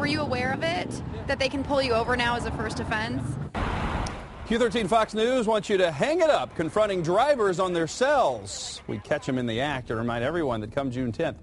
Were you aware of it? That they can pull you over now as a first offense? Q13 Fox News wants you to hang it up confronting drivers on their cells. We catch them in the act and remind everyone that come June 10th,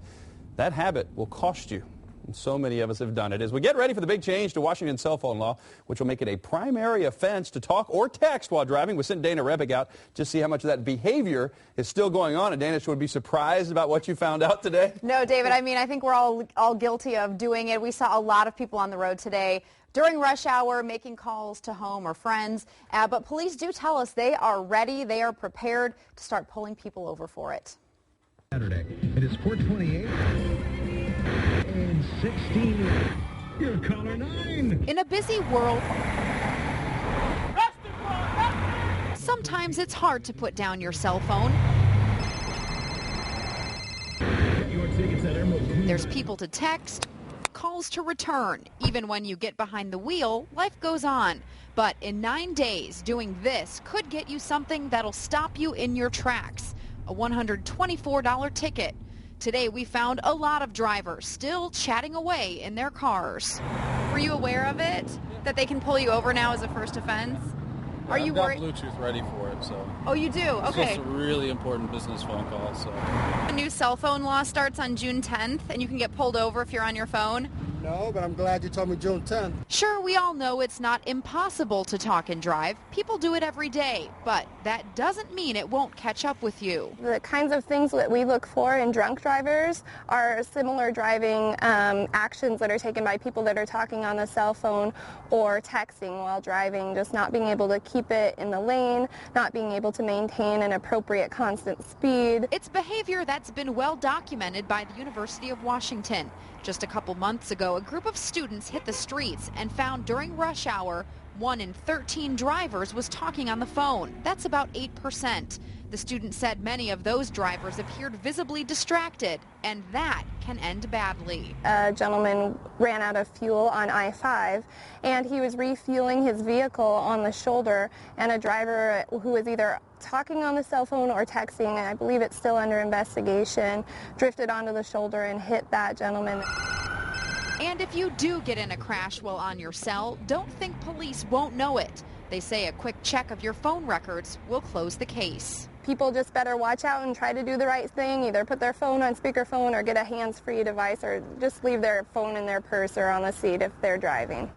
that habit will cost you. And so many of us have done it. As we get ready for the big change to Washington's cell phone law, which will make it a primary offense to talk or text while driving, we sent Dana Rebick out to see how much of that behavior is still going on. And Dana would be surprised about what you found out today. No, David, I mean, I think we're all guilty of doing it. We saw a lot of people on the road today during rush hour making calls to home or friends. But police do tell us they are ready, they are prepared to start pulling people over for it. Saturday. It is 4:28 and 16. You're caller 9. In a busy world, sometimes it's hard to put down your cell phone. There's people to text, calls to return. Even when you get behind the wheel, life goes on. But in 9 days, doing this could get you something that'll stop you in your tracks. A $124 ticket. Today we found a lot of drivers still chatting away in their cars. Were you aware of it? That they can pull you over now as a first offense? Yeah, Are you worried? I've got Bluetooth ready for it, so. Oh, you do? Okay. It's just a really important business phone call, so. A new cell phone law starts on June 10th, and you can get pulled over if you're on your phone. No, but I'm glad you told me June 10th. Sure, we all know it's not impossible to talk and drive. People do it every day, but that doesn't mean it won't catch up with you. The kinds of things that we look for in drunk drivers are similar driving actions that are taken by people that are talking on the cell phone or texting while driving, just not being able to keep it in the lane, not being able to maintain an appropriate constant speed. It's behavior that's been well documented by the University of Washington. Just a couple months ago, a group of students hit the streets and found during rush hour, 1 in 13 drivers was talking on the phone. That's about 8%. The student said many of those drivers appeared visibly distracted, and that can end badly. A gentleman ran out of fuel on I-5, and he was refueling his vehicle on the shoulder, and a driver who was either talking on the cell phone or texting, and I believe it's still under investigation, drifted onto the shoulder and hit that gentleman. And if you do get in a crash while on your cell, don't think police won't know it. They say a quick check of your phone records will close the case. People just better watch out and try to do the right thing, either put their phone on speakerphone or get a hands-free device, or just leave their phone in their purse or on the seat if they're driving.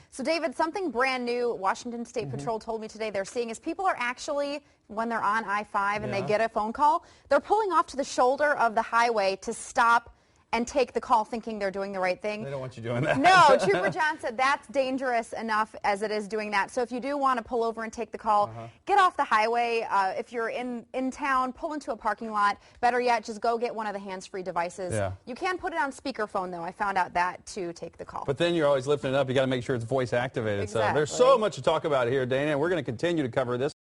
So, David, something brand new Washington State Patrol told me today they're seeing is people are actually, when they're on I-5 and they get a phone call, they're pulling off to the shoulder of the highway to stop and take the call thinking they're doing the right thing. They don't want you doing that. No, Trooper John said that's dangerous enough as it is doing that. So if you do want to pull over and take the call, get off the highway. If you're in town, pull into a parking lot. Better yet, just go get one of the hands-free devices. Yeah. You can put it on speakerphone, though. I found out that to take the call. But then you're always lifting it up. You got to make sure it's voice activated. Exactly. So there's so much to talk about here, Dana, and we're going to continue to cover this.